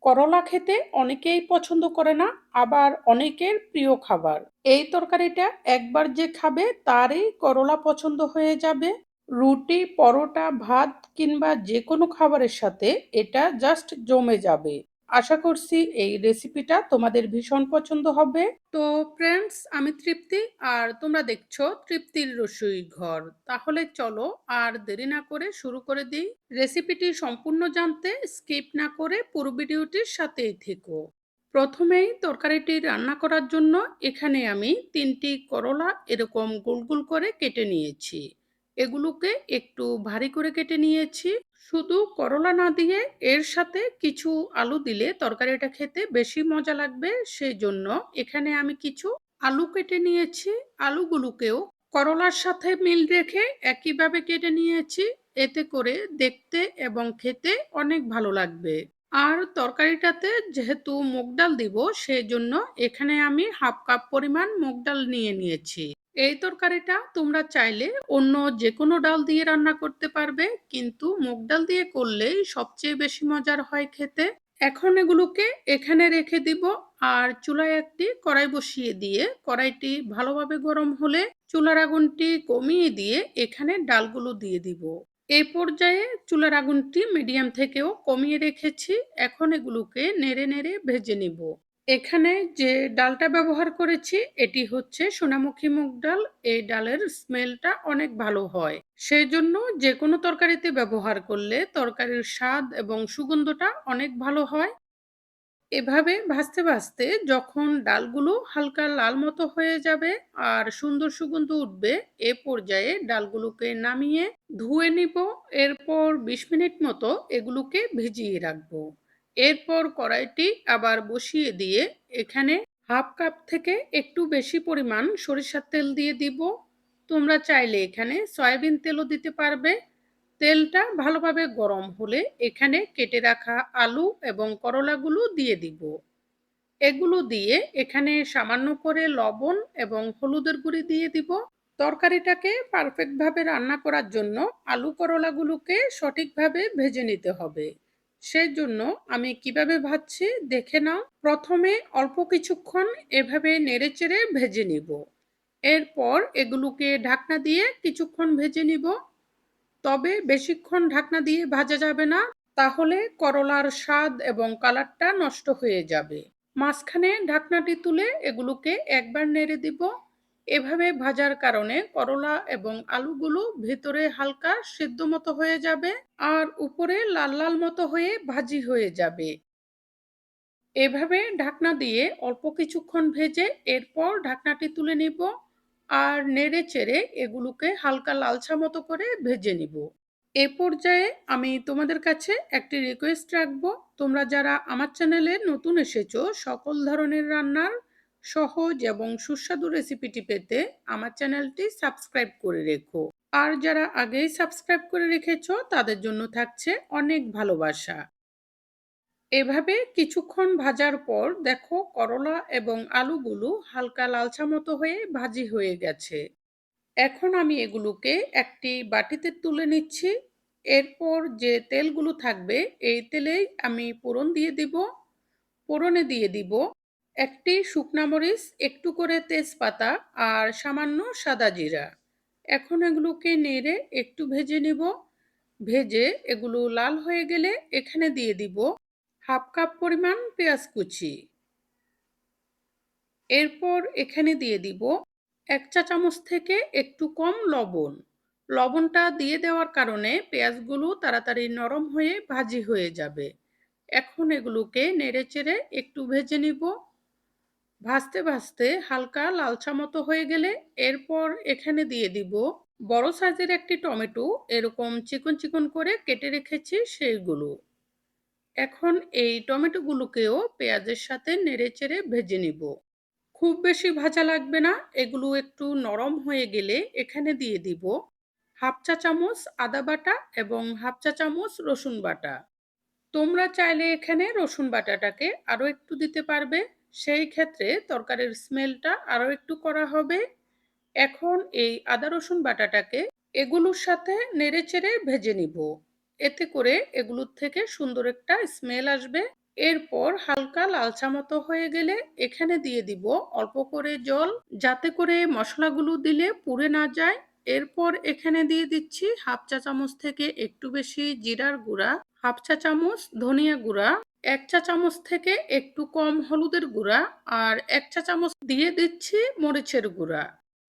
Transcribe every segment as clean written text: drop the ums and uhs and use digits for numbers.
করলা খেতে অনেকেই পছন্দ করে না, আবার অনেকের প্রিয় খাবার। এই তরকারিটা একবার যে খাবে তারই করলা পছন্দ হয়ে যাবে। রুটি, পরোটা, ভাত কিংবা যে কোনো খাবারের সাথে এটা জাস্ট জমে যাবে। আশা করছি এই রেসিপিটা তোমাদের ভীষণ পছন্দ হবে। তো ফ্রেন্ডস, আমি তৃপ্তি, আর তোমরা দেখছো তৃপ্তির রসোই ঘর। তাহলে চলো আর দেরি না করে শুরু করে দিই। রেসিপিটি সম্পূর্ণ জানতে স্কিপ না করে পুরো ভিডিওটির সাথেই থেকো। প্রথমেই তরকারিটি রান্না করার জন্য এখানে আমি 3টি করলা এরকম গোল গোল করে কেটে নিয়েছি। এগুলোকে একটু ভারী করে কেটে নিয়েছি। শুধু করলা না দিয়ে এর সাথে কিছু আলু দিলে তরকারিটা খেতে বেশি মজা লাগবে, সেই জন্য এখানে আমি কিছু আলু কেটে নিয়েছি। আলুগুলোকেও করলার সাথে মিল রেখে একইভাবে কেটে নিয়েছি। এতে করে দেখতে এবং খেতে অনেক ভালো লাগবে। আর তরকারিটাতে যেহেতু মুগ ডাল দিব, সেজন্য এখানে আমি হাফ কাপ পরিমাণ মুগ ডাল নিয়ে নিয়েছি। এই তরকারিটা তোমরা চাইলে অন্য যে কোনো ডাল দিয়ে রান্না করতে পারবে, কিন্তু মুগ ডাল দিয়ে করলেই সবচেয়ে বেশি মজার হয় খেতে। এখন এগুলোকে এখানে রেখে দিব। আর চুলায় একটি কড়াই বসিয়ে দিয়ে কড়াইটি ভালোভাবে গরম হলে চুলার আগুনটি কমিয়ে দিয়ে এখানে ডালগুলো দিয়ে দিব। এই পর্যায়ে চুলার আগুনটি মিডিয়াম থেকেও কমিয়ে রেখেছি। এখন এগুলোকে নেড়ে নেড়ে ভেজে নিব। এখানে যে ডালটা ব্যবহার করেছি এটি হচ্ছে সোনামুখী মুগ ডাল। এই ডালের স্মেলটা অনেক ভালো হয়, সেই জন্য যে কোনো তরকারিতে ব্যবহার করলে তরকারির স্বাদ এবং সুগন্ধটা অনেক ভালো হয়। এভাবে ভাজতে ভাজতে যখন ডালগুলো হালকা লাল মতো হয়ে যাবে আর সুন্দর সুগন্ধ উঠবে, এ পর্যায়ে ডালগুলোকে নামিয়ে ধুয়ে নিব। এরপর 20 মিনিট মতো এগুলোকে ভিজিয়ে রাখবো। এরপর কড়াইটি আবার বসিয়ে দিয়ে এখানে হাফ কাপ থেকে একটু বেশি পরিমাণ সরিষার তেল দিয়ে দিব। তোমরা চাইলে এখানে সয়াবিন তেলও দিতে পারবে। তেলটা ভালোভাবে গরম হলে এখানে কেটে রাখা আলু এবং করলাগুলো দিয়ে দিব। এগুলো দিয়ে এখানে সামান্য করে লবণ এবং হলুদের গুঁড়ি দিয়ে দিব। তরকারিটাকে পারফেক্টভাবে রান্না করার জন্য আলু করলাগুলোকে সঠিকভাবে ভেজে নিতে হবে। সেই জন্য আমি কিভাবে ভাজছি দেখে নাও। প্রথমে অল্প কিছুক্ষণ এভাবে নেড়েচেড়ে ভেজে নিব। এরপর এগুলোকে ঢাকনা দিয়ে কিছুক্ষণ ভেজে নিব। তবে বেশিক্ষণ ঢাকনা দিয়ে ভাজা যাবে না, তাহলে করলার স্বাদ এবং কালারটা নষ্ট হয়ে যাবে। মাঝখানে ঢাকনাটি তুলে এগুলোকে একবার নেড়ে দিব। এভাবে ভাজার কারণে করলা এবং আলুগুলো ভেতরে হালকা সেদ্ধ মতো হয়ে যাবে আর উপরে লাল লাল মতো হয়ে ভাজি হয়ে যাবে। এভাবে ঢাকনা দিয়ে অল্প কিছুক্ষণ ভেজে এরপর ঢাকনাটি তুলে নিব আর নেড়ে চেড়ে এগুলোকে হালকা লালচা মতো করে ভেজে নিব। এ পর্যায়ে আমি তোমাদের কাছে একটি রিকোয়েস্ট রাখবো। তোমরা যারা আমার চ্যানেলে নতুন এসেছো, সকল ধরনের রান্নার সহজ এবং সুস্বাদু রেসিপিটি পেতে আমার চ্যানেলটি সাবস্ক্রাইব করে রেখো। আর যারা আগেই সাবস্ক্রাইব করে রেখেছো তাদের জন্য থাকছে অনেক ভালোবাসা। এভাবে কিছুক্ষণ ভাজার পর দেখো করলা এবং আলুগুলো হালকা লালচা মতো হয়ে ভাজি হয়ে গেছে। এখন আমি এগুলোকে একটি বাটিতে তুলে নিচ্ছি। এরপর যে তেলগুলো থাকবে এই তেলেই আমি ফোড়ন দিয়ে দিব। ফোড়নে দিয়ে দিব একটি শুকনা মরিচ, একটু করে তেজপাতা আর সামান্য সাদা জিরা। এখন এগুলোকে নেড়ে একটু ভেজে নিব। ভেজে এগুলো লাল হয়ে গেলে এখানে দিয়ে দিব হাফ কাপ পরিমাণ পেঁয়াজ কুচি। এরপর এখানে দিয়ে দিব 1 চা চামচ থেকে একটু কম লবণ। লবণটা দিয়ে দেওয়ার কারণে পেঁয়াজগুলো তাড়াতাড়ি নরম হয়ে ভাজি হয়ে যাবে। এখন এগুলোকে নেড়েচেড়ে একটু ভেজে নিব। ভাজতে ভাজতে হালকা লালচা মতো হয়ে গেলে এরপর এখানে দিয়ে দিব বড় সাইজের একটি টমেটো, এরকম চিকন চিকন করে কেটে রেখেছি সেইগুলো। এখন এই টমেটোগুলোকেও পেঁয়াজের সাথে নেড়েচেড়ে ভেজে নিব। খুব বেশি ভাজা লাগবে না। এগুলো একটু নরম হয়ে গেলে এখানে দিয়ে দিব ½ চা চামচ আদা বাটা এবং ½ চা চামচ রসুন বাটা। তোমরা চাইলে এখানে রসুন বাটাটাকে আরো একটু দিতে পারবে, সেই ক্ষেত্রে তরকারির স্মেলটা আরো একটু করা হবে। এখন এই আদা রসুন বাটাটাকে এগুলোর সাথে নেড়েচেড়ে ভেজে নিব। এতে করে এগুলোর থেকে সুন্দর একটা স্মেল আসবে। এরপর হালকা লালচা মতো হয়ে গেলে এখানে দিয়ে দিব অল্প করে জল, যাতে করে মশলাগুলো দিলে পুড়ে না যায়। এরপর এখানে দিয়ে দিচ্ছি হাফ চা চামচ থেকে একটু বেশি জিরার গুঁড়া, হাফ চা চামচ ধনিয়া গুঁড়া, ১ চা চামচ থেকে একটু কম হলুদের গুঁড়া, আর ১ চা চামচ দিয়ে দিচ্ছি মরিচের গুঁড়া।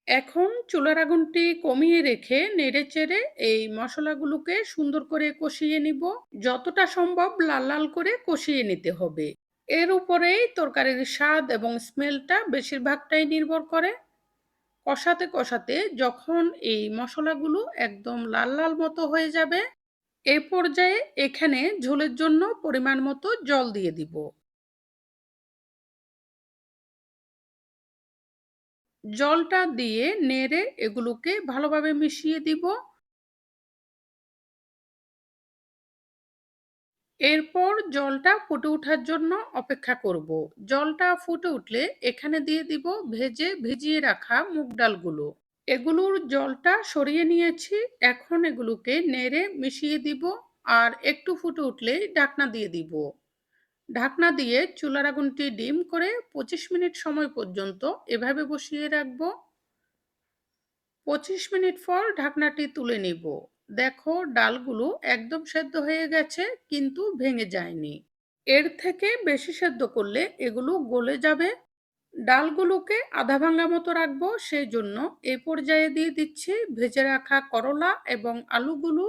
এখন চুলার আগুনটি কমিয়ে রেখে নেড়েচেড়ে এই মশলাগুলোকে সুন্দর করে কষিয়ে নিব। যতটা সম্ভব লাল লাল করে কষিয়ে নিতে হবে। এর উপরেই তরকারির স্বাদ এবং স্মেলটা বেশিরভাগটাই নির্ভর করে। কষাতে কষাতে যখন এই মশলাগুলো একদম লাল লাল মতো হয়ে যাবে, এই পর্যায়ে এখানে ঝোলের জন্য পরিমাণ মতো জল দিয়ে দিব। জলটা দিয়ে নেড়ে এগুলোকে ভালোভাবে মিশিয়ে দিব। এরপর জলটা ফুটে ওঠার জন্য অপেক্ষা করব। জলটা ফুটে উঠলে এখানে দিয়ে দিব ভেজে ভিজিয়ে রাখা মুগ ডালগুলো। এগুলোর জলটা সরিয়ে নিয়েছি। এখন এগুলোকে নেড়ে মিশিয়ে দিব। আর একটু ফুটে উঠলেই ঢাকনা দিয়ে দিব। ঢাকনা দিয়ে চুলার আগুনটি ডিম করে ২৫ মিনিট সময় পর্যন্ত এভাবে বসিয়ে রাখবো। ২৫ মিনিট পর ঢাকনাটি তুলে নিব। দেখো ডালগুলো একদম সেদ্ধ হয়ে গেছে, কিন্তু ভেঙে যায়নি। এর থেকে বেশি সেদ্ধ করলে এগুলো গলে যাবে। ডালগুলোকে আধা ভাঙা মতো রাখবো, সেই জন্য এই পর্যায়ে দিয়ে দিচ্ছি ভেজে রাখা করলা এবং আলুগুলো।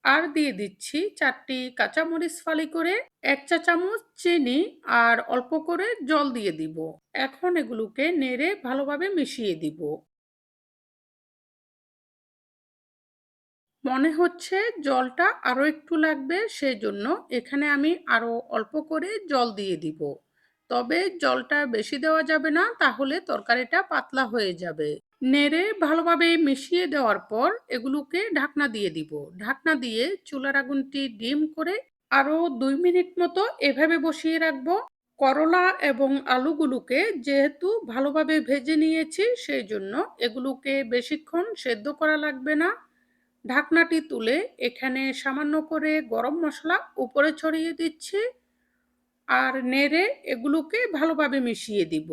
আর দিয়ে দিচ্ছি ৪টি কাঁচামরিচ ফালি করে, ১ চা চামচ চিনি, আর অল্প করে জল দিয়ে দিব। এখন এগুলোকে নেড়ে ভালোভাবে মিশিয়ে দিব। মনে হচ্ছে জলটা আরো একটু লাগবে, সেজন্য এখানে আমি আরো অল্প করে জল দিয়ে দিব। তবে জলটা বেশি দেওয়া যাবে না, তাহলে তরকারিটা পাতলা হয়ে যাবে। নেড়ে ভালোভাবে মিশিয়ে দেওয়ার পর এগুলোকে ঢাকনা দিয়ে দিব। ঢাকনা দিয়ে চুলার আগুনটি ডিম করে আরো ২ মিনিট মতো এভাবে বসিয়ে রাখবো। করলা এবং আলুগুলোকে যেহেতু ভালোভাবে ভেজে নিয়েছি, সেই জন্য এগুলোকে বেশিক্ষণ সেদ্ধ করা লাগবে না। ঢাকনাটি তুলে এখানে সামান্য করে গরম মসলা উপরে ছড়িয়ে দিচ্ছি। আর নেড়ে এগুলোকে ভালোভাবে মিশিয়ে দিব।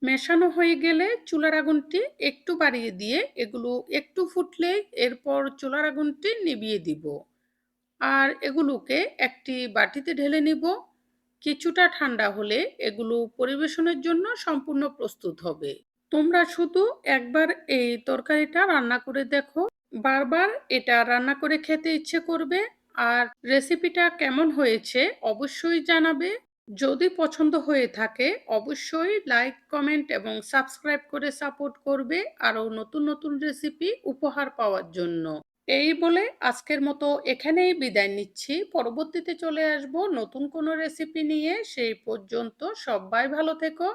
মেশানো হয়ে গেলে চুলার আগুনটি একটু বাড়িয়ে দিয়ে এগুলো একটু ফুটলেই এরপর চুলার আগুনটি নিভিয়ে দিব। আর এগুলোকে একটি বাটিতে ঢেলে নিব। কিছুটা ঠান্ডা হলে এগুলো পরিবেশনের জন্য সম্পূর্ণ প্রস্তুত হবে। তোমরা শুধু একবার এই তরকারিটা রান্না করে দেখো। বারবার এটা রান্না করে খেতে ইচ্ছে করবে। আর রেসিপিটা কেমন হয়েছে অবশ্যই জানাবে। যদি পছন্দ হয়ে থাকে অবশ্যই লাইক, কমেন্ট এবং সাবস্ক্রাইব করে সাপোর্ট করবে আরও নতুন নতুন রেসিপি উপহার পাওয়ার জন্য। এই বলে আজকের মতো এখানেই বিদায় নিচ্ছি। পরবর্তীতে চলে আসব নতুন কোনো রেসিপি নিয়ে। সেই পর্যন্ত সবাই ভালো থেকো।